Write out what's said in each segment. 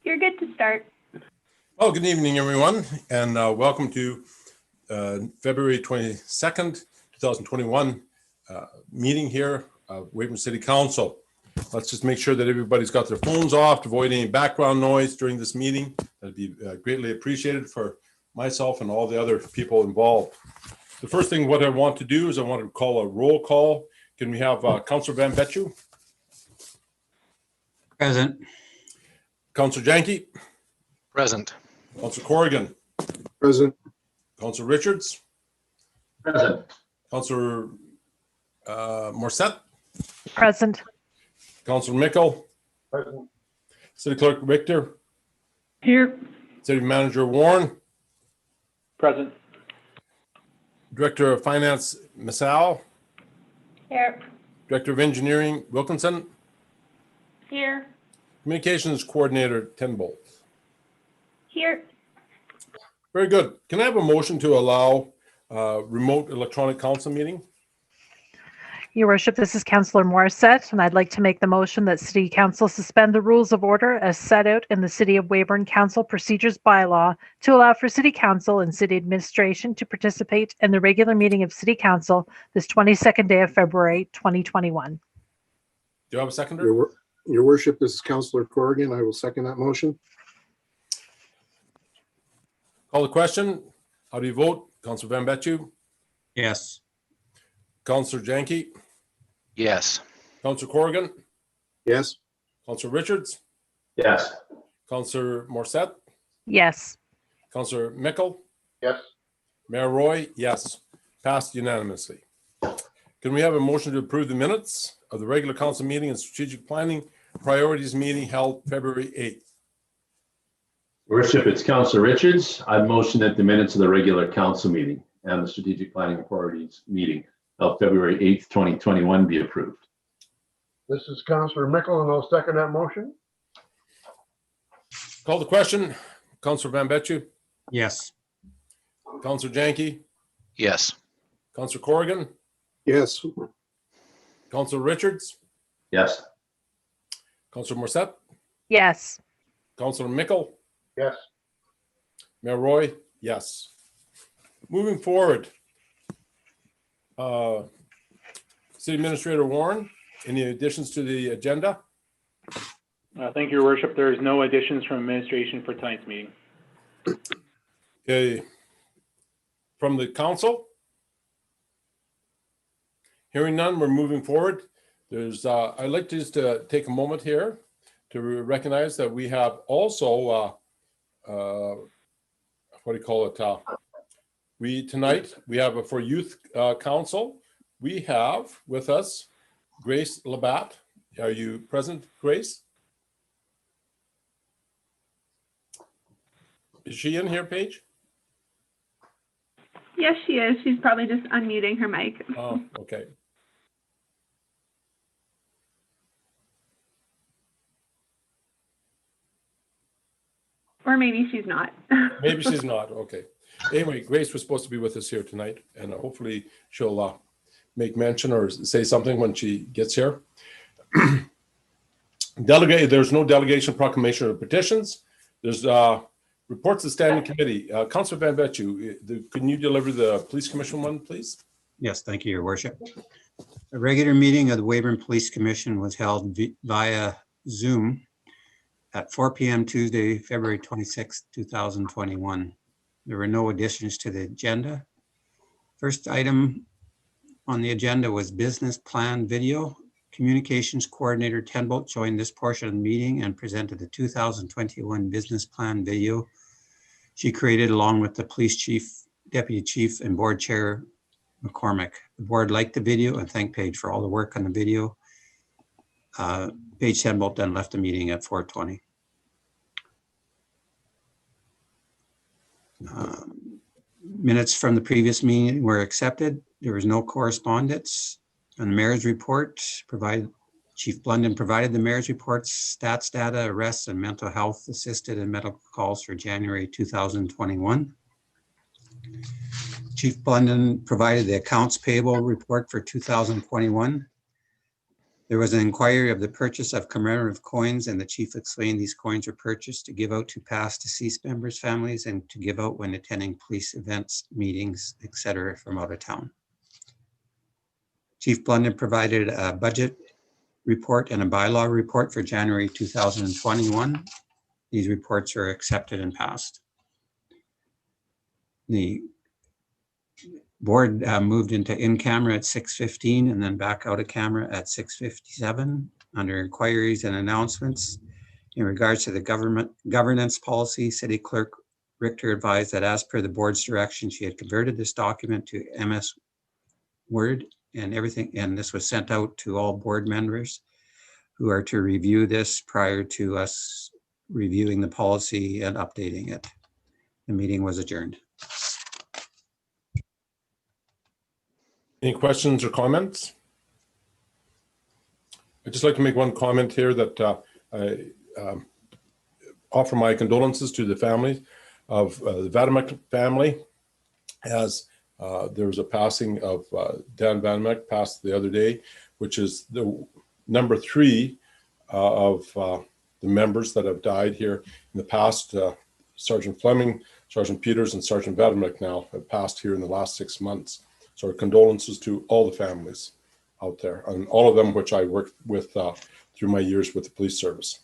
You're good to start. Well, good evening, everyone, and welcome to February 22nd, 2021 meeting here of Weyburn City Council. Let's just make sure that everybody's got their phones off to avoid any background noise during this meeting. That'd be greatly appreciated for myself and all the other people involved. The first thing what I want to do is I want to call a roll call. Can we have Councillor Van Betju? Present. Councillor Janke? Present. Councillor Corrigan? Present. Councillor Richards? Present. Councillor Morissette? Present. Councillor Mickle? Present. City Clerk Victor? Here. City Manager Warren? Present. Director of Finance Massal? Here. Director of Engineering Wilkinson? Here. Communications Coordinator Tenbolt. Here. Very good. Can I have a motion to allow remote electronic council meeting? Your Worship, this is Councillor Morissette, and I'd like to make the motion that City Council suspend the rules of order as set out in the City of Weyburn Council Procedures Bylaw to allow for City Council and City Administration to participate in the regular meeting of City Council this 22nd day of February 2021. Do you have a seconder? Your Worship, this is Councillor Corrigan. I will second that motion. Call the question. How do you vote? Councillor Van Betju? Yes. Councillor Janke? Yes. Councillor Corrigan? Yes. Councillor Richards? Yes. Councillor Morissette? Yes. Councillor Mickle? Yes. Mayor Roy? Yes. Passed unanimously. Can we have a motion to approve the minutes of the regular council meeting and strategic planning priorities meeting held February 8th? Worship, it's Councillor Richards. I motion that the minutes of the regular council meeting and the strategic planning and priorities meeting of February 8th, 2021 be approved. This is Councillor Mickle, and I'll second that motion. Call the question. Councillor Van Betju? Yes. Councillor Janke? Yes. Councillor Corrigan? Yes. Councillor Richards? Yes. Councillor Morissette? Yes. Councillor Mickle? Yes. Mayor Roy? Yes. Moving forward, City Administrator Warren, any additions to the agenda? Thank you, Your Worship. There is no additions from administration for tonight's meeting. Okay. From the council? Hearing none, we're moving forward. There's, I'd like to just take a moment here to recognize that we have also, what do you call it? Tonight, we have for Youth Council, we have with us Grace Labatt. Are you present, Grace? Is she in here, Paige? Yes, she is. She's probably just unmuting her mic. Oh, okay. Or maybe she's not. Maybe she's not. Okay. Anyway, Grace was supposed to be with us here tonight, and hopefully she'll make mention or say something when she gets here. There's no delegation, proclamation, or petitions. There's reports of standing committee. Councillor Van Betju, can you deliver the Police Commission one, please? Yes, thank you, Your Worship. A regular meeting of the Weyburn Police Commission was held via Zoom at 4 p.m. Tuesday, February 26, 2021. There were no additions to the agenda. First item on the agenda was business plan video. Communications Coordinator Tenbolt joined this portion of the meeting and presented the 2021 business plan video she created along with the police chief, deputy chief, and board chair McCormick. The board liked the video and thanked Paige for all the work on the video. Paige Tenbolt then left the meeting at 4:20. Minutes from the previous meeting were accepted. There was no correspondence. On the mayor's report, Chief Blunden provided the mayor's reports, stats data, arrests, and mental health assisted and medical calls for January 2021. Chief Blunden provided the accounts payable report for 2021. There was an inquiry of the purchase of commemorative coins, and the chief explained these coins were purchased to give out to past deceased members' families and to give out when attending police events, meetings, etc. from out of town. Chief Blunden provided a budget report and a bylaw report for January 2021. These reports are accepted and passed. The board moved into in-camera at 6:15 and then back out of camera at 6:57. Under inquiries and announcements, in regards to the governance policy, City Clerk Richter advised that as per the board's direction, she had converted this document to MS Word and everything, and this was sent out to all board members who are to review this prior to us reviewing the policy and updating it. The meeting was adjourned. Any questions or comments? I'd just like to make one comment here that I offer my condolences to the family of the Vadamek family, as there was a passing of Dan Vadamek, passed the other day, which is the number 3 of the members that have died here in the past. Sergeant Fleming, Sergeant Peters, and Sergeant Vadamek now have passed here in the last 6 months. So our condolences to all the families out there, and all of them which I worked with through my years with the police service.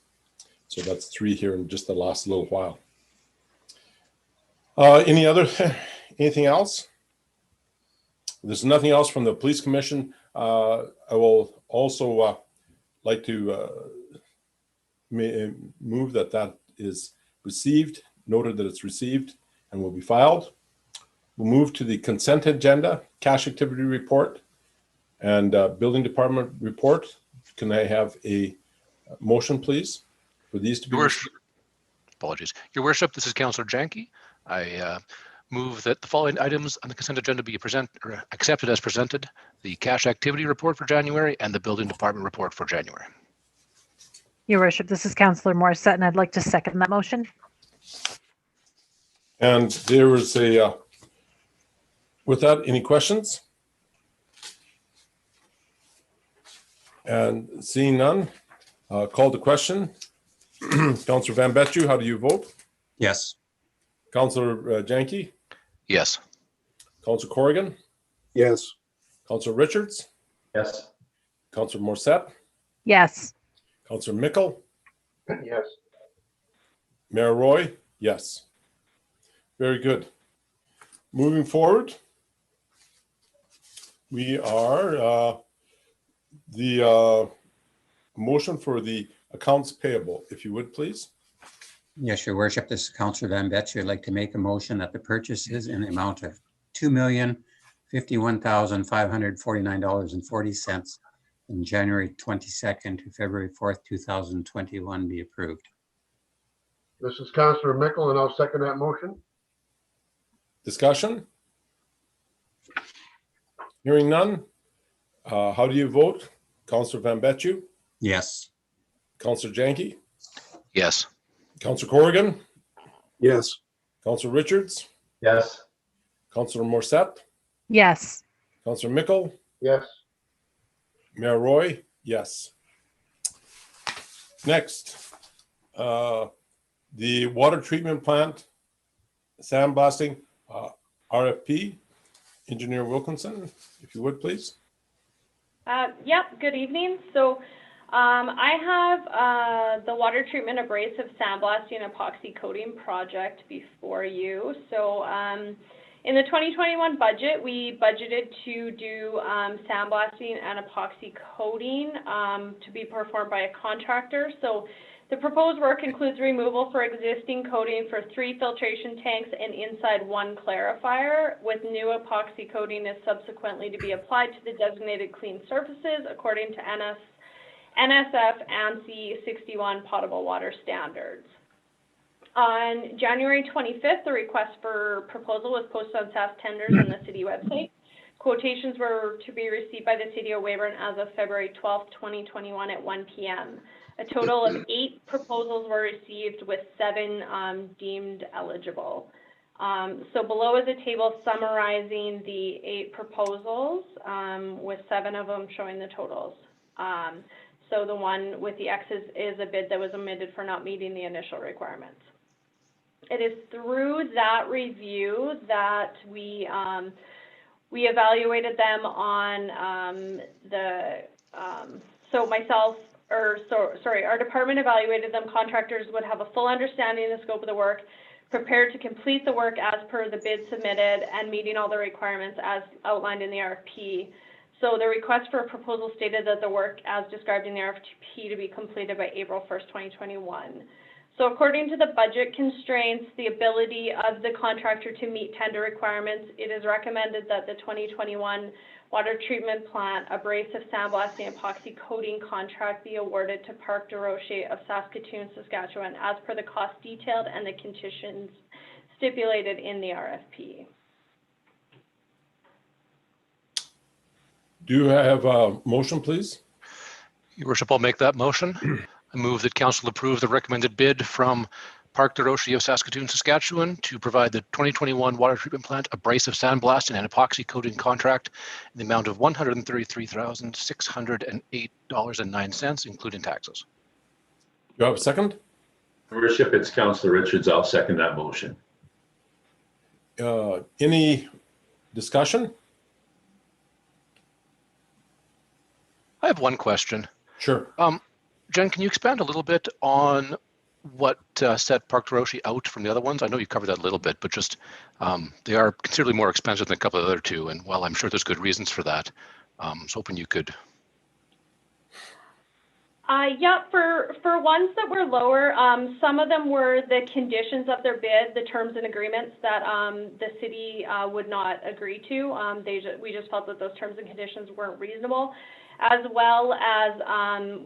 So that's 3 here in just the last little while. Anything else? There's nothing else from the Police Commission. I will also like to move that is received, noted that it's received and will be filed. We'll move to the consent agenda, cash activity report, and building department report. Can I have a motion, please, for these to be? Your Worship, apologies. Your Worship, this is Councillor Janke. I move that the following items on the consent agenda be accepted as presented: the cash activity report for January and the building department report for January. Your Worship, this is Councillor Morissette, and I'd like to second that motion. And there was a, with that, any questions? And seeing none, call the question. Councillor Van Betju, how do you vote? Yes. Councillor Janke? Yes. Councillor Corrigan? Yes. Councillor Richards? Yes. Councillor Morissette? Yes. Councillor Mickle? Yes. Mayor Roy? Yes. Very good. Moving forward, we are the motion for the accounts payable, if you would, please. Yes, Your Worship, this is Councillor Van Betsch. I'd like to make a motion that the purchases in the amount of $2,051,549.40 from January 22nd to February 4th, 2021 be approved. This is Councillor Mickle, and I'll second that motion. Discussion? Hearing none. How do you vote? Councillor Van Betju? Yes. Councillor Janke? Yes. Councillor Corrigan? Yes. Councillor Richards? Yes. Councillor Morissette? Yes. Councillor Mickle? Yes. Mayor Roy? Yes. Next, the water treatment plant sandblasting RFP. Engineer Wilkinson, if you would, please. Yep, good evening. So I have the water treatment abrasive sandblasting epoxy coating project before you. So in the 2021 budget, we budgeted to do sandblasting and epoxy coating to be performed by a contractor. So the proposed work includes removal for existing coating for 3 filtration tanks and inside 1 clarifier, with new epoxy coating is subsequently to be applied to the designated clean surfaces according to NSF ANSI 61 potable water standards. On January 25th, the request for proposal was posted on staff tenders on the city website. Quotations were to be received by the city of Weyburn as of February 12th, 2021 at 1 p.m. A total of 8 proposals were received, with 7 deemed eligible. So below is a table summarizing the 8 proposals, with 7 of them showing the totals. So the one with the X's is a bid that was omitted for not meeting the initial requirements. It is through that review that we evaluated them on our department evaluated them. Contractors would have a full understanding of the scope of the work, prepared to complete the work as per the bid submitted, and meeting all the requirements as outlined in the RFP. So the request for a proposal stated that the work as described in the RFP to be completed by April 1st, 2021. So according to the budget constraints, the ability of the contractor to meet tender requirements, it is recommended that the 2021 water treatment plant abrasive sandblasting epoxy coating contract be awarded to Parc de Rocher of Saskatoon, Saskatchewan, as per the cost detailed and the conditions stipulated in the RFP. Do I have a motion, please? Your worship, I'll make that motion. I move that council approve the recommended bid from Parc de Rocher of Saskatoon, Saskatchewan to provide the 2021 water treatment plant abrasive sandblasting and epoxy coating contract in the amount of $133,608.09, including taxes. Do you have a second? Your worship, it's Councillor Richards. I'll second that motion. Any discussion? I have one question. Sure. Jen, can you expand a little bit on what set Parc de Rocher out from the other ones? I know you covered that a little bit, but just they are considerably more expensive than a couple of the other two. And while I'm sure there's good reasons for that, I was hoping you could. Yeah, for ones that were lower, some of them were the conditions of their bid, the terms and agreements that the city would not agree to. We just felt that those terms and conditions weren't reasonable, as well as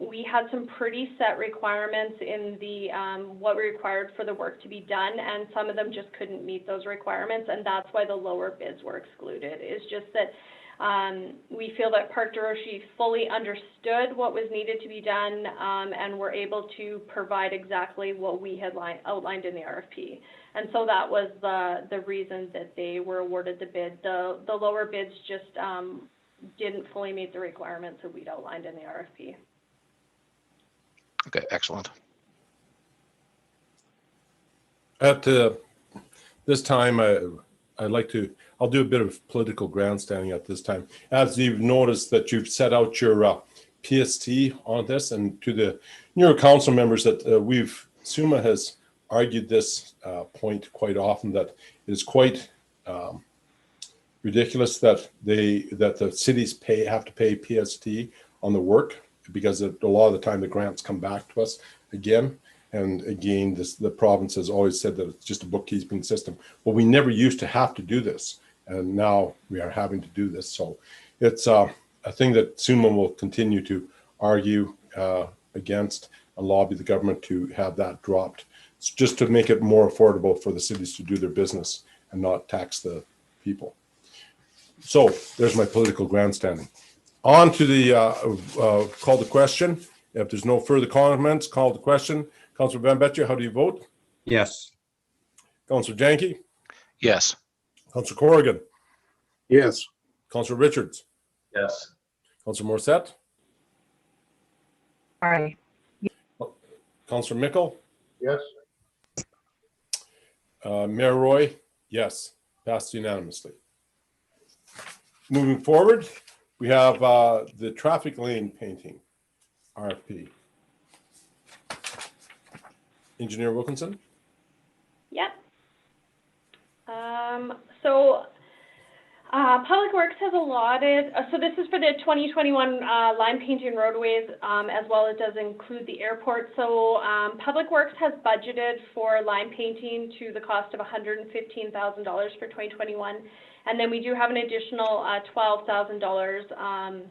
we had some pretty set requirements in the what we required for the work to be done, and some of them just couldn't meet those requirements, and that's why the lower bids were excluded. It's just that we feel that Parc de Rocher fully understood what was needed to be done, and were able to provide exactly what we had outlined in the RFP. And so that was the reason that they were awarded the bid. The lower bids just didn't fully meet the requirements that we'd outlined in the RFP. Okay, excellent. At this time, I'll do a bit of political grandstanding at this time. As you've noticed that you've set out your PST on this, and to the newer council members that SUMA has argued this point quite often, that it is quite ridiculous that the cities have to pay PST on the work, because a lot of the time the grants come back to us again. And again, the province has always said that it's just a bookkeeping system. Well, we never used to have to do this, and now we are having to do this. So it's a thing that SUMA will continue to argue against and lobby the government to have that dropped. It's just to make it more affordable for the cities to do their business and not tax the people. So there's my political grandstanding. On to the call the question. If there's no further comments, call the question. Councillor Van Betje, how do you vote? Yes. Councillor Janke? Yes. Councillor Corrigan? Yes. Councillor Richards? Yes. Councillor Morissette? Aye. Councillor Mickle? Yes. Mayor Roy? Yes. Passed unanimously. Moving forward, we have the traffic lane painting RFP. Engineer Wilkinson? Yep. Public Works has allotted, so this is for the 2021 line painting roadways, as well as does include the airport. So Public Works has budgeted for line painting to the cost of $115,000 for 2021. And then we do have an additional $12,000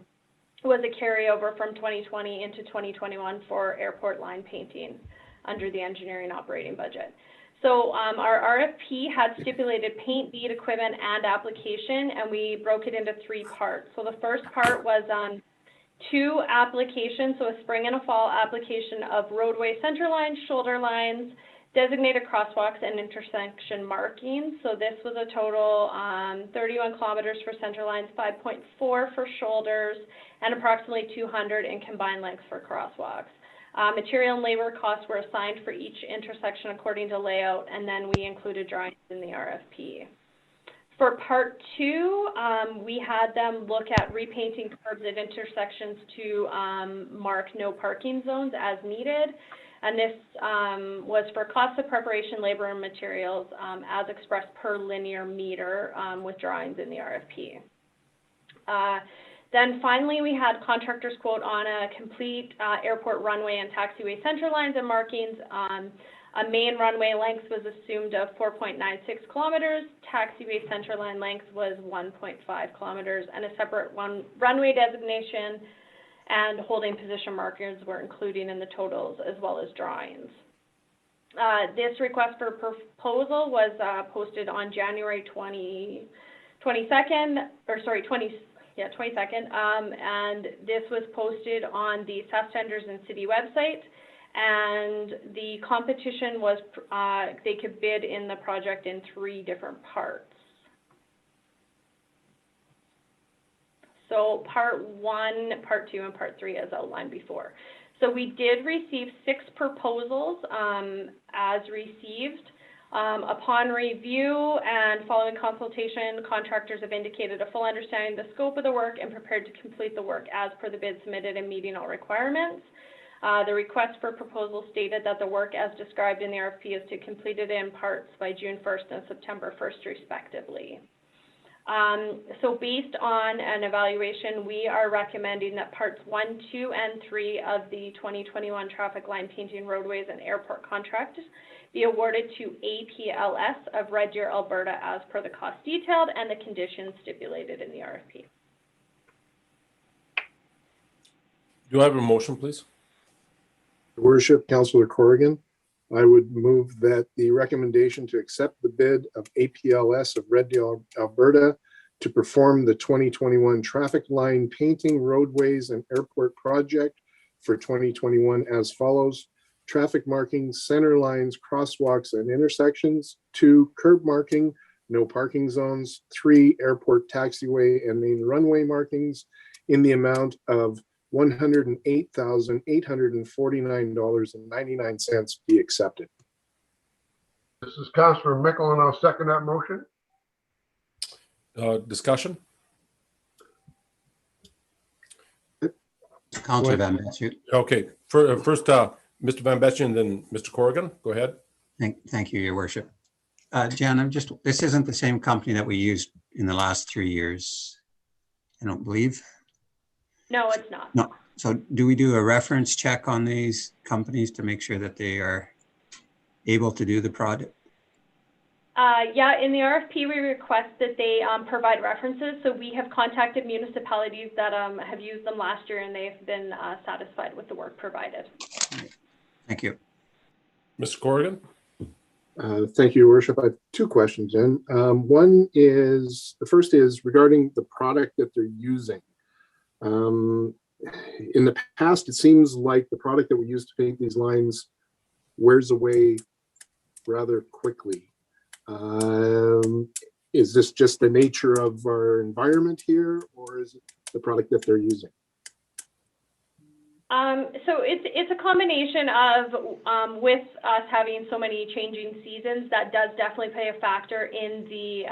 was a carryover from 2020 into 2021 for airport line painting under the engineering operating budget. So our RFP had stipulated paint, bead, equipment, and application, and we broke it into 3 parts. So the first part was 2 applications, so a spring and a fall application of roadway center lines, shoulder lines, designated crosswalks and intersection markings. So this was a total 31 kilometers for center lines, 5.4 for shoulders, and approximately 200 in combined lengths for crosswalks. Material and labor costs were assigned for each intersection according to layout, and then we included drawings in the RFP. For part 2, we had them look at repainting curbs at intersections to mark no parking zones as needed. And this was for cost of preparation, labor, and materials as expressed per linear meter with drawings in the RFP. Then finally, we had contractors quote on a complete airport runway and taxiway center lines and markings. A main runway length was assumed of 4.96 kilometers, taxiway center line length was 1.5 kilometers, and a separate runway designation and holding position markers were included in the totals as well as drawings. This request for proposal was posted on January 22nd, and this was posted on the SAS Tenders and City website, and the competition was, they could bid in the project in 3 different parts. So part 1, part 2, and part 3 as outlined before. So we did receive 6 proposals as received. Upon review and following consultation, contractors have indicated a full understanding of the scope of the work and prepared to complete the work as per the bid submitted and meeting all requirements. The request for proposal stated that the work as described in the RFP is to complete it in parts by June 1st and September 1st respectively. So based on an evaluation, we are recommending that parts 1, 2, and 3 of the 2021 traffic line painting roadways and airport contract be awarded to APLS of Red Deer, Alberta as per the cost detailed and the conditions stipulated in the RFP. Do I have a motion, please? Your Worship, Councillor Corrigan, I would move that the recommendation to accept the bid of APLS of Red Deer, Alberta to perform the 2021 traffic line painting roadways and airport project for 2021 as follows: traffic markings, center lines, crosswalks, and intersections; 2, curb marking, no parking zones; 3, airport taxiway and main runway markings in the amount of $108,849.99 be accepted. This is Councillor Mickle, and I'll second that motion. Discussion? Councillor Van Basten. Okay, first, Mr. Van Basten, then Mr. Corrigan, go ahead. Thank you, Your Worship. Jan, this isn't the same company that we used in the last 3 years, I don't believe. No, it's not. No. So do we do a reference check on these companies to make sure that they are able to do the project? Yeah, in the RFP, we request that they provide references. So we have contacted municipalities that have used them last year, and they've been satisfied with the work provided. Thank you. Mr. Corrigan? Thank you, Your Worship. I have 2 questions then. One is, the first is regarding the product that they're using. In the past, it seems like the product that we use to paint these lines wears away rather quickly. Is this just the nature of our environment here, or is it the product that they're using? So it's a combination of, with us having so many changing seasons, that does definitely play a factor in the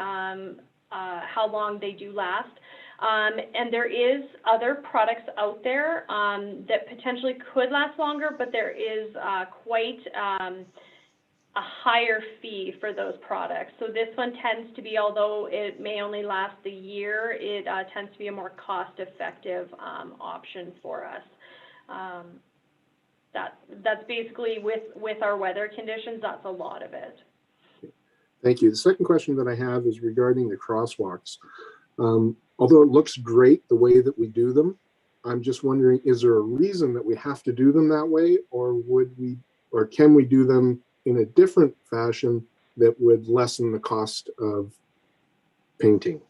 how long they do last. And there is other products out there that potentially could last longer, but there is quite a higher fee for those products. So this one tends to be, although it may only last a year, it tends to be a more cost-effective option for us. That's basically with our weather conditions, that's a lot of it. Thank you. The second question that I have is regarding the crosswalks. Although it looks great the way that we do them, I'm just wondering, is there a reason that we have to do them that way, or can we do them in a different fashion that would lessen the cost of painting?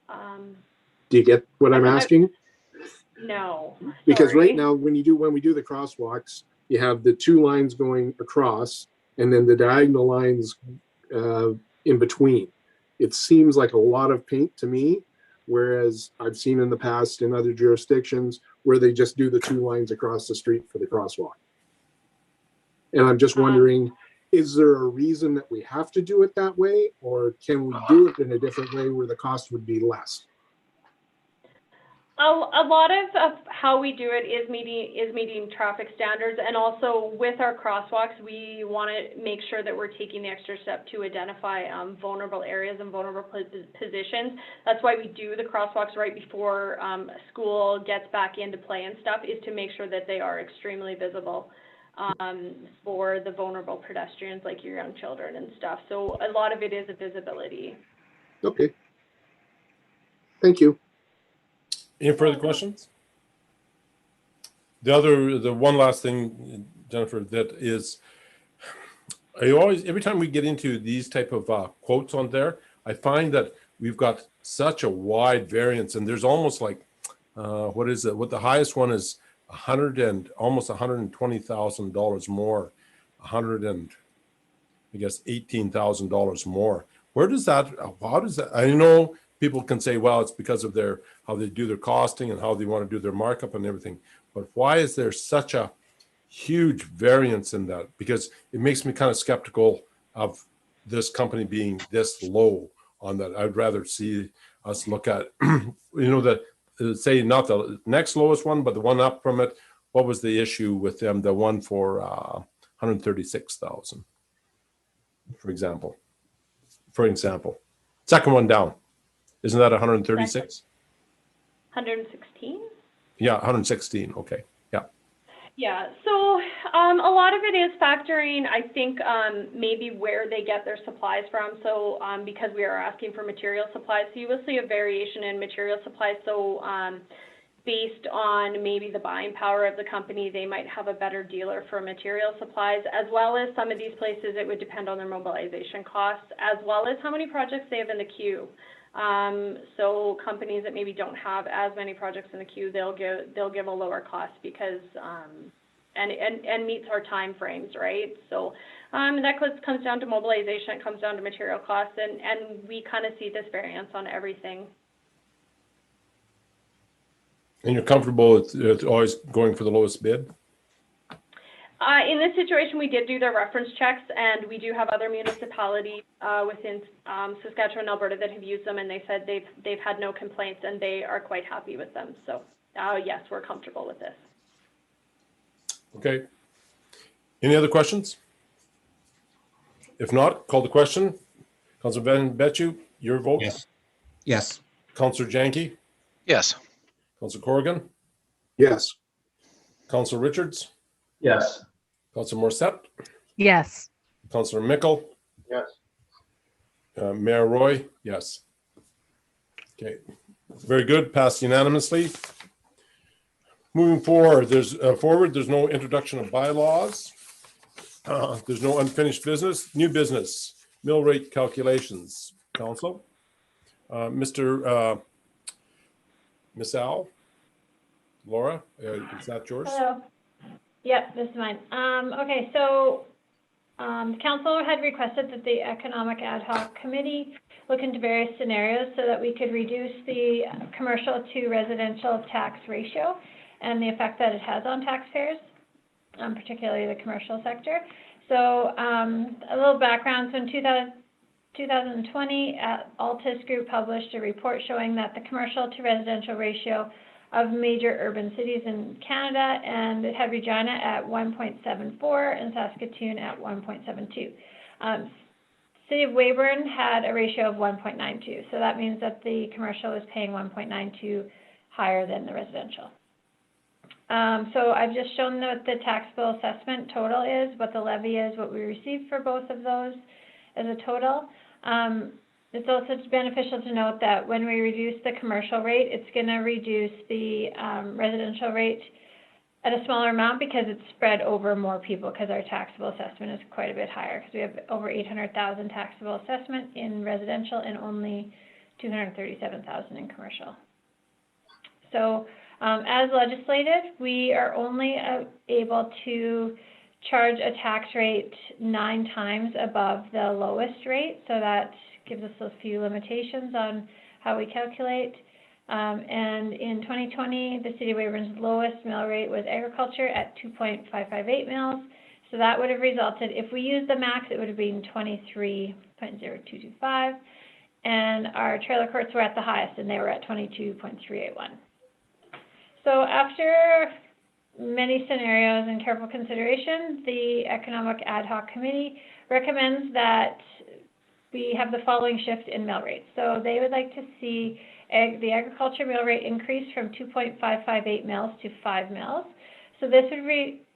Do you get what I'm asking? No. Because sorry. right now, when we do the crosswalks, you have the two lines going across and then the diagonal lines in between. It seems like a lot of paint to me, whereas I've seen in the past in other jurisdictions where they just do the two lines across the street for the crosswalk. And I'm just wondering, is there a reason that we have to do it that way, or can we do it in a different way where the cost would be less? A lot of how we do it is meeting traffic standards, and also with our crosswalks, we want to make sure that we're taking the extra step to identify vulnerable areas and vulnerable positions. That's why we do the crosswalks right before school gets back into play and stuff, is to make sure that they are extremely visible for the vulnerable pedestrians like your young children and stuff. So a lot of it is a visibility. Okay. Thank you. Any further questions? The one last thing, Jennifer, that is, every time we get into these type of quotes on there, I find that we've got such a wide variance, and there's almost like, what is it? What the highest one is almost $120,000 more, $18,000 more. How does that, I know people can say, well, it's because of how they do their costing and how they want to do their markup and everything. But why is there such a huge variance in that? Because it makes me kind of skeptical of this company being this low on that. I'd rather see us look at, say not the next lowest one, but the one up from it. What was the issue with them? The one for 136,000, for example. Second one down. Isn't that 136? 116? Yeah, 116. Okay. Yeah. Yeah. So a lot of it is factoring, I think, maybe where they get their supplies from. So because we are asking for material supplies, so you will see a variation in material supplies. So based on maybe the buying power of the company, they might have a better dealer for material supplies, as well as some of these places it would depend on their mobilization costs, as well as how many projects they have in the queue. So companies that maybe don't have as many projects in the queue, they'll give a lower cost because and meets our time frames, right? So that comes down to mobilization, it comes down to material costs, and we kind of see this variance on everything. And you're comfortable with always going for the lowest bid? In this situation, we did do their reference checks, and we do have other municipalities within Saskatchewan and Alberta that have used them, and they said they've had no complaints and they are quite happy with them. So yes, we're comfortable with this. Okay. Any other questions? If not, call the question. Councillor Van Betju, your vote? Yes. Yes. Councillor Janke? Yes. Councillor Corrigan? Yes. Councillor Richards? Yes. Councillor Morissette? Yes. Councillor Mickle? Yes. Mayor Roy? Yes. Okay. Very good. Passed unanimously. Moving forward, there's no introduction of bylaws. There's no unfinished business. New business. Mill rate calculations. Council. Miss Al? Laura, is that yours? Hello. Yep, this is mine. Okay, so the council had requested that the Economic Ad Hoc Committee look into various scenarios so that we could reduce the commercial to residential tax ratio and the effect that it has on taxpayers, particularly the commercial sector. So a little background. So in 2020, Altus Group published a report showing that the commercial to residential ratio of major urban cities in Canada, and it had Regina at 1.74 and Saskatoon at 1.72. City of Weyburn had a ratio of 1.92, so that means that the commercial is paying 1.92 higher than the residential. So I've just shown what the taxable assessment total is, what the levy is, what we received for both of those as a total. It's also beneficial to note that when we reduce the commercial rate, it's going to reduce the residential rate at a smaller amount because it's spread over more people, because our taxable assessment is quite a bit higher, because we have over 800,000 taxable assessment in residential and only 237,000 in commercial. So As legislated, we are only able to charge a tax rate 9 times above the lowest rate, so that gives us a few limitations on how we calculate. And in 2020, the City of Weyburn's lowest mill rate was agriculture at 2.558 mills. So that would have resulted, if we used the max, it would have been 23.0225. And our trailer courts were at the highest, and they were at 22.381. So after many scenarios and careful consideration, the Economic Ad Hoc Committee recommends that we have the following shift in mill rates. So they would like to see the agriculture mill rate increase from 2.558 mills to 5 mills. So this would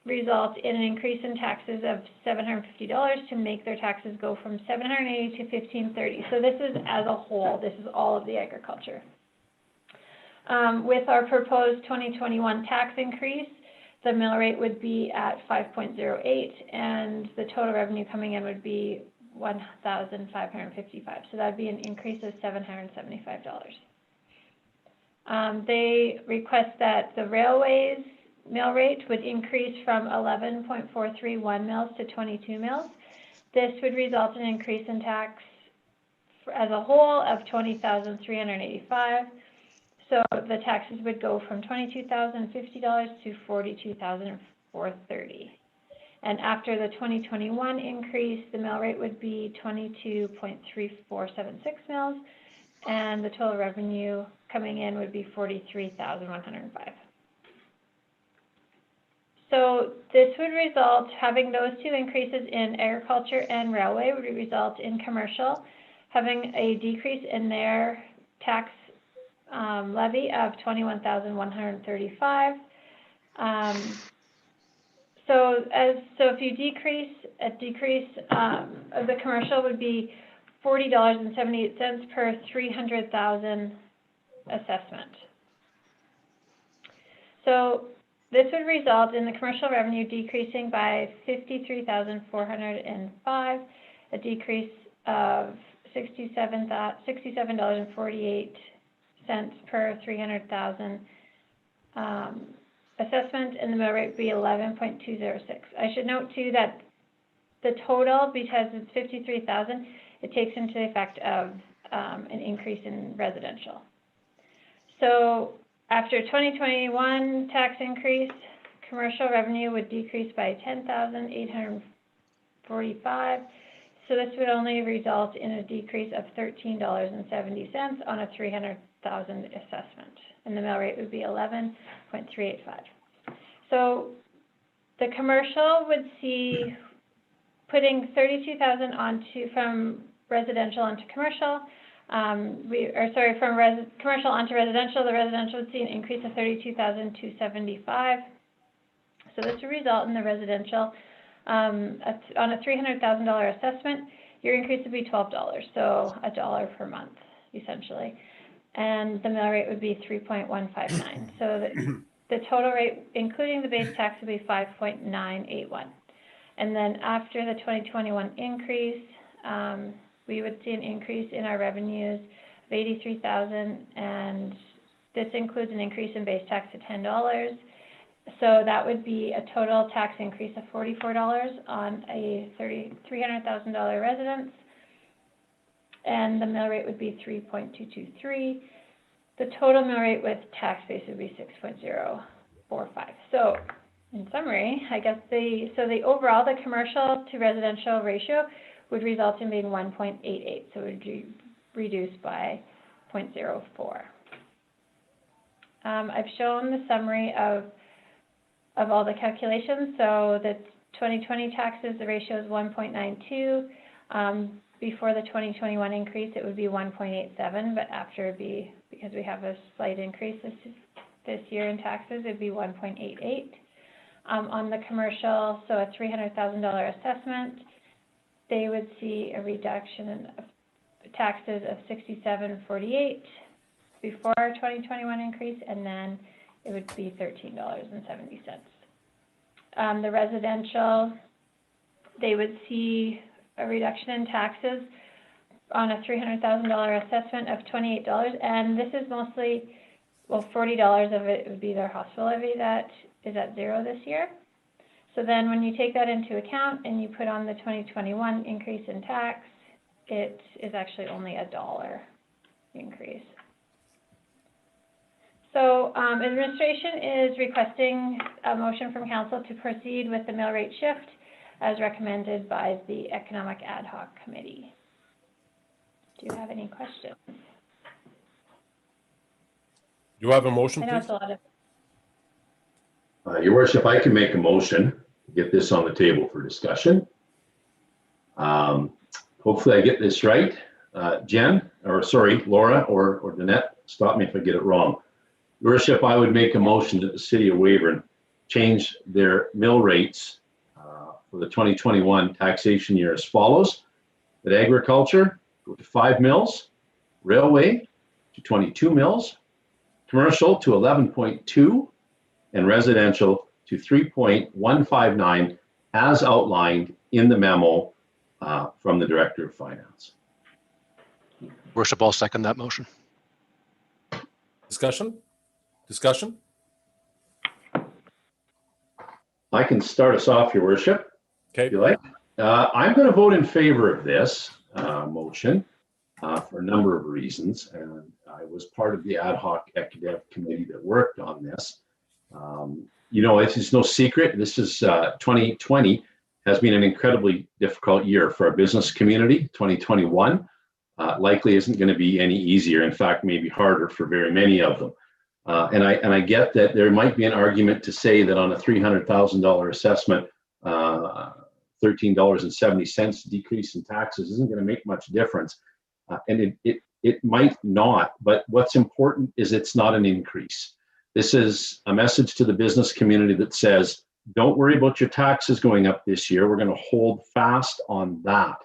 result in an increase in taxes of $750 to make their taxes go from $780 to $1,530. So this is as a whole, this is all of the agriculture. With our proposed 2021 tax increase, the mill rate would be at 5.08, and the total revenue coming in would be $1,555. So that would be an increase of $775. They request that the railways mill rate would increase from 11.431 mills to 22 mills. This would result in an increase in tax as a whole of $20,385. So the taxes would go from $22,050 to $42,430. And after the 2021 increase, the mill rate would be 22.3476 mills, and the total revenue coming in would be $43,105. So this would result, having those two increases in agriculture and railway would result in commercial having a decrease in their tax levy of $21,135. So if you a decrease of the commercial would be $40.78 per 300,000 assessment. So this would result in the commercial revenue decreasing by $53,405, a decrease of $67.48 per 300,000 assessment, and the mill rate would be 11.206. I should note too that the total, because it's 53,000, it takes into effect of an increase in residential. So after 2021 tax increase, commercial revenue would decrease by $10,845. So this would only result in a decrease of $13.70 on a 300,000 assessment, and the mill rate would be 11.385. So the commercial would see putting 32,000 from residential onto commercial. From commercial onto residential, the residential would see an increase of 32,275. So this would result in the residential on a $300,000 assessment, your increase would be $12, so $1 per month, essentially. And the mill rate would be 3.159. So the total rate, including the base tax, would be 5.981. And then after the 2021 increase, we would see an increase in our revenues of $83,000, and this includes an increase in base tax of $10. So that would be a total tax increase of $44 on a $300,000 residence, and the mill rate would be 3.223. The total mill rate with tax base would be 6.045. So in summary, I guess the overall, the commercial to residential ratio would result in being 1.88, so it would be reduced by 0.04. I've shown the summary of all the calculations. So the 2020 taxes, the ratio is 1.92. Before the 2021 increase, it would be 1.87, but after it'd be, because we have a slight increase this year in taxes, it'd be 1.88. On the commercial, so a $300,000 assessment, they would see a reduction in taxes of $67.48 before our 2021 increase, and then it would be $13.70. The residential, they would see a reduction in taxes on a $300,000 assessment of $28, and this is mostly well, $40 of it would be their hospital levy that is at zero this year. So then when you take that into account and you put on the 2021 increase in tax, it is actually only $1 increase. So administration is requesting a motion from council to proceed with the mill rate shift as recommended by the Economic Ad Hoc Committee. Do you have any questions? Do you have a motion, I know please? it's a lot of, Your worship, I can make a motion to get this on the table for discussion. Hopefully I get this right. Laura or Danette, stop me if I get it wrong. Your worship, I would make a motion that the city of Weyburn change their mill rates for the 2021 taxation year as follows. That agriculture go to 5 mills, railway to 22 mills, commercial to 11.2, and residential to 3.159 as outlined in the memo from the Director of Finance. Worship, I'll second that motion. Discussion? Discussion? I can start us off, Your Worship, Okay. if you like. I'm going to vote in favor of this motion for a number of reasons, and I was part of the ad hoc ECDEV committee that worked on this. You know, it's no secret, this is 2020 has been an incredibly difficult year for our business community. 2021 likely isn't going to be any easier. In fact, maybe harder for very many of them. And I get that there might be an argument to say that on a $300,000 assessment, $13.70 decrease in taxes isn't going to make much difference. And it might not, but what's important is it's not an increase. This is a message to the business community that says, don't worry about your taxes going up this year. We're going to hold fast on that.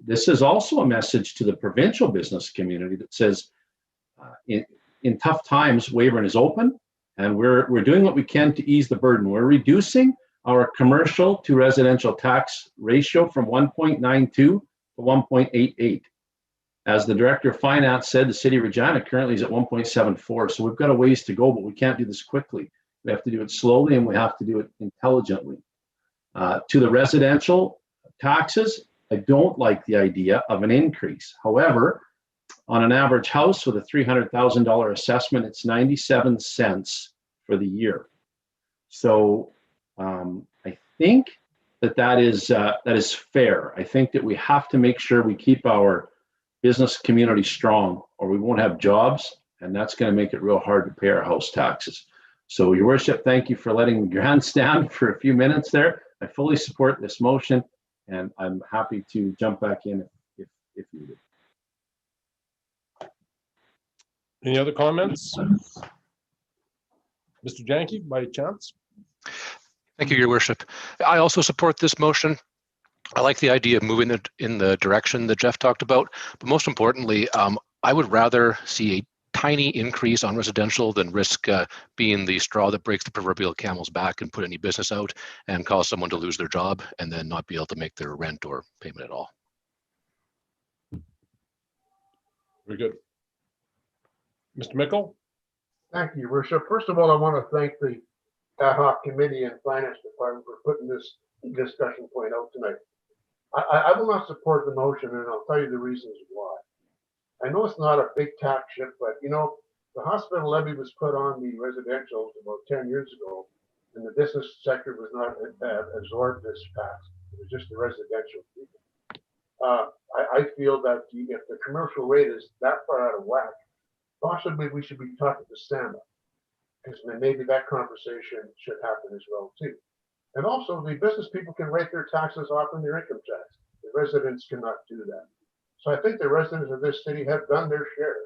This is also a message to the provincial business community that says, in tough times, Weyburn is open, and we're doing what we can to ease the burden. We're reducing our commercial to residential tax ratio from 1.92 to 1.88. As the Director of Finance said, the City of Regina currently is at 1.74. So we've got a ways to go, but we can't do this quickly. We have to do it slowly, and we have to do it intelligently. To the residential taxes, I don't like the idea of an increase. However, on an average house with a $300,000 assessment, it's 97 cents for the year. So I think that is fair. I think that we have to make sure we keep our business community strong, or we won't have jobs, and that's going to make it real hard to pay our house taxes. So, Your Worship, thank you for letting me grandstand for a few minutes there. I fully support this motion, and I'm happy to jump back in if needed. Any other comments? Mr. Janke, by chance? Thank you, Your Worship. I also support this motion. I like the idea of moving it in the direction that Jeff talked about, but most importantly, I would rather see a tiny increase on residential than risk being the straw that breaks the proverbial camel's back and put any business out and cause someone to lose their job and then not be able to make their rent or payment at all. Very good. Mr. Mickle? Thank you, Your Worship. First of all, I want to thank the ad hoc committee and finance department for putting this discussion point out tonight. I will not support the motion, and I'll tell you the reasons why. I know it's not a big tax shift, but you know, the hospital levy was put on the residentials about 10 years ago, and the business sector was not absorbed this tax. It was just the residential people. I feel that if the commercial rate is that far out of whack, possibly we should be talking to SAMA, because maybe that conversation should happen as well too. And also, the business people can write their taxes off in their income tax. The residents cannot do that. So I think the residents of this city have done their share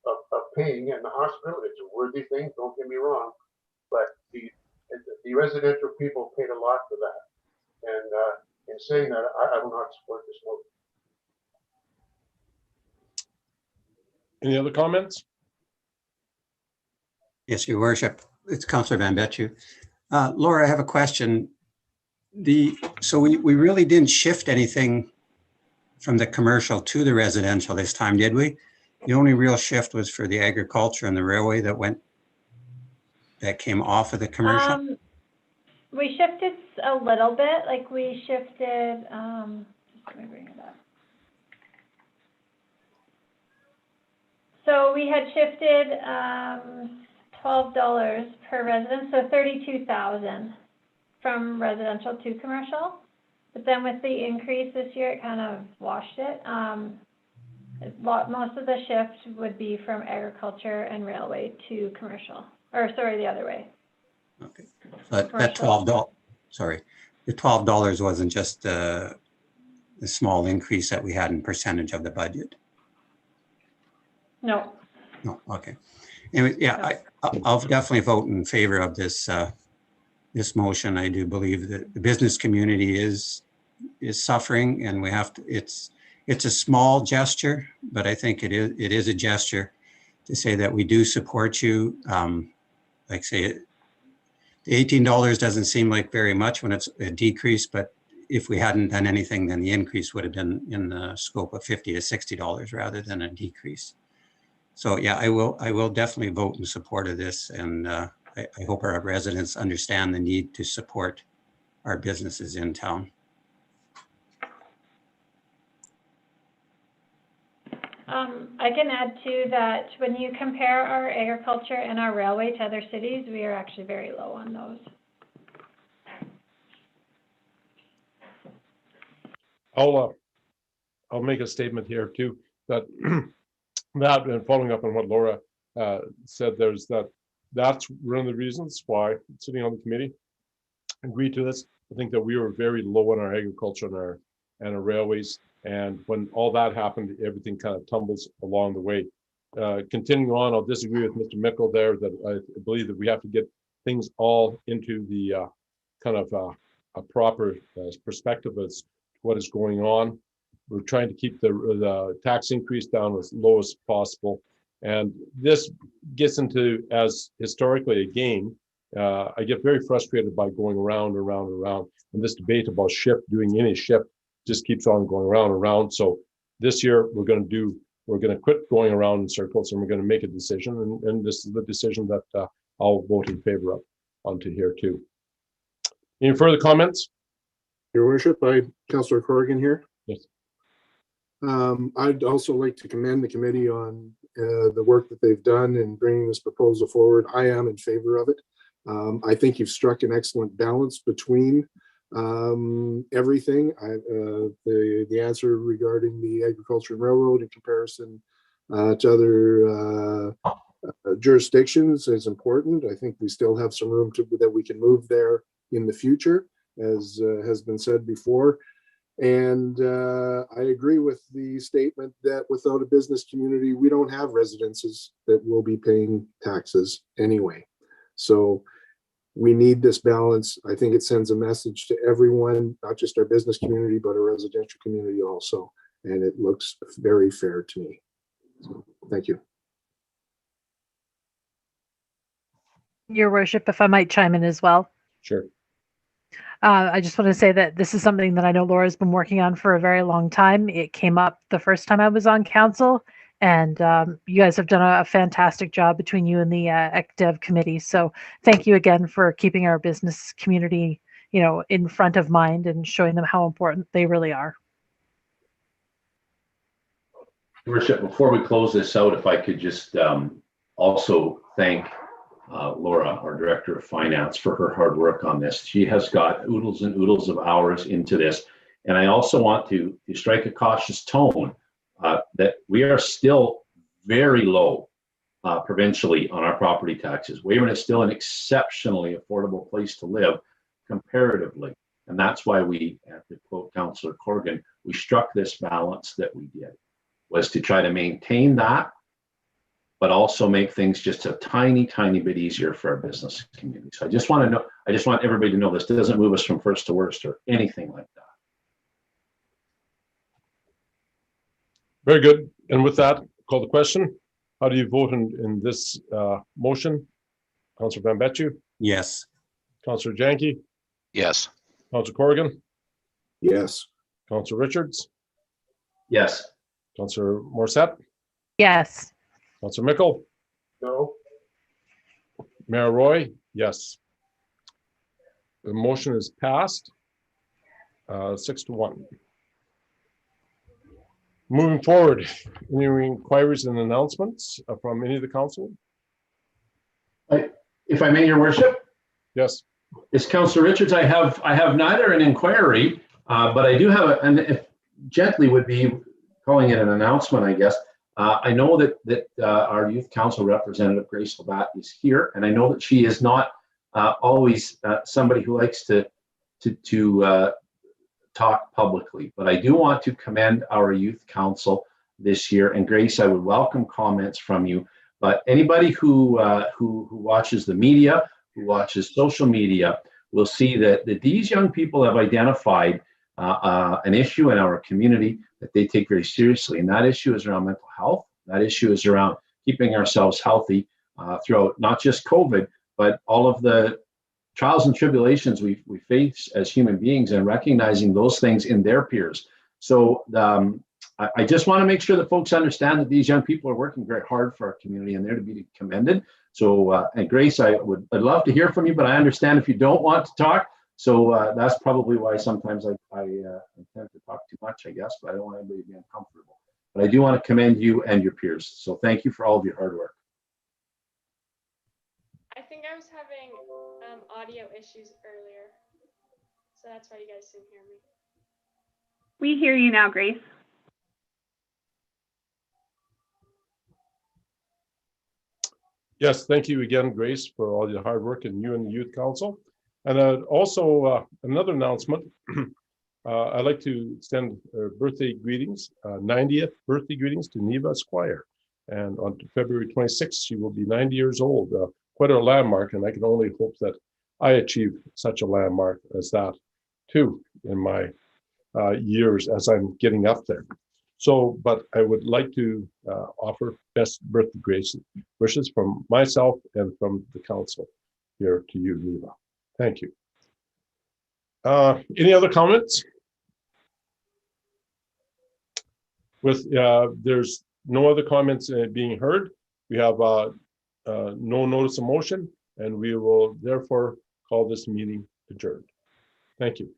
of paying, and the hospital, it's a worthy thing, don't get me wrong, but the residential people paid a lot for that. And in saying that, I will not support this motion. Any other comments? Yes, Your Worship. It's Councillor Van Betju. Laura, I have a question. So we really didn't shift anything from the commercial to the residential this time, did we? The only real shift was for the agriculture and the railway that came off of the commercial. We shifted a little bit, like we shifted, let me bring it up. So we had shifted, $12 per resident, so 32,000 from residential to commercial. But then with the increase this year, it kind of washed it. Most of the shift would be from agriculture and railway to commercial, or sorry, the other way. Okay. But that $12, sorry, the $12 wasn't just the small increase that we had in percentage of the budget. No. No, okay. Anyway, yeah, I'll definitely vote in favor of this this motion. I do believe that the business community is suffering, and we have to. It's a small gesture, but I think it is a gesture to say that we do support you. Like say, the $18 doesn't seem like very much when it's a decrease, but if we hadn't done anything, then the increase would have been in the scope of $50 to $60 rather than a decrease. So yeah, I will definitely vote in support of this, and I hope our residents understand the need to support our businesses in town. I can add too that when you compare our agriculture and our railway to other cities, we are actually very low on those. I'll make a statement here too, that that, and following up on what Laura said, that's one of the reasons why sitting on the committee agreed to this. I think that we were very low on our agriculture and our railways, and when all that happened, everything kind of tumbles along the way. Continuing on, I'll disagree with Mr. Mickle there, that I believe that we have to get things all into the kind of a proper perspective as to what is going on. We're trying to keep the tax increase down as low as possible. And this gets into, as historically a game, I get very frustrated by going around and around and around. And this debate about doing any shift just keeps on going around and around. So this year we're going to quit going around in circles, and we're going to make a decision. And this is the decision that I'll vote in favor of onto here too. Any further comments? Your worship, Councillor Corrigan here. Yes. I'd also like to commend the committee on the work that they've done in bringing this proposal forward. I am in favor of it. I think you've struck an excellent balance between everything. The answer regarding the agriculture and railroad in comparison to other jurisdictions is important. I think we still have some room that we can move there in the future, as has been said before. And I agree with the statement that without a business community, we don't have residences that will be paying taxes anyway. So we need this balance. I think it sends a message to everyone, not just our business community, but our residential community also. And it looks very fair to me. So, thank you. Your worship, if I might chime in as well. Sure. I just want to say that this is something that I know Laura's been working on for a very long time. It came up the first time I was on council, and you guys have done a fantastic job between you and the ECDEV committee. So thank you again for keeping our business community, in front of mind and showing them how important they really are. Your worship, before we close this out, if I could just also thank Laura, our Director of Finance, for her hard work on this. She has got oodles and oodles of hours into this. And I also want to strike a cautious tone that we are still very low provincially on our property taxes. Weyburn is still an exceptionally affordable place to live comparatively. And that's why we, to quote Councillor Corrigan, we struck this balance that we did, was to try to maintain that, but also make things just a tiny, tiny bit easier for our business community. So I just want everybody to know this doesn't move us from first to worst or anything like that. Very good. And with that, call the question. How do you vote in this motion? Councillor Van Betju? Yes. Councillor Janke? Yes. Councillor Corrigan? Yes. Councillor Richards? Yes. Councillor Morissette? Yes. Councillor Mickle, No. Mayor Roy, yes. The motion is passed, 6-1. Moving forward, any inquiries and announcements from any of the council? If I may, your worship, Yes. it's Councillor Richards. I have neither an inquiry, but I do have and if gently would be calling it an announcement, I guess. I know that our youth council representative Grace Labatt is here, and I know that she is not always somebody who likes to talk publicly, but I do want to commend our youth council this year. And Grace, I would welcome comments from you. But anybody who watches the media, who watches social media, will see that these young people have identified an issue in our community that they take very seriously, and that issue is around mental health. That issue is around keeping ourselves healthy throughout not just COVID, but all of the trials and tribulations we face as human beings, and recognizing those things in their peers. So I just want to make sure that folks understand that these young people are working very hard for our community, and they're to be commended. So, and Grace, I'd love to hear from you, but I understand if you don't want to talk. So that's probably why sometimes I tend to talk too much, I guess, but I don't want anybody to be uncomfortable. But I do want to commend you and your peers. So thank you for all of your hard work. I think I was having audio issues earlier, so that's why you guys didn't hear me. We hear you now, Grace. Yes, thank you again, Grace, for all your hard work, and you and the youth council. And also another announcement. I'd like to extend birthday greetings, 90th birthday greetings to Neva Squire. And on February 26th, she will be 90 years old. Quite a landmark, and I can only hope that I achieve such a landmark as that too in my years as I'm getting up there. So, but I would like to offer best birthday wishes from myself and from the council here to you, Neva. Thank you. Any other comments? With there's no other comments being heard, we have no notice of motion, and we will therefore call this meeting adjourned. Thank you.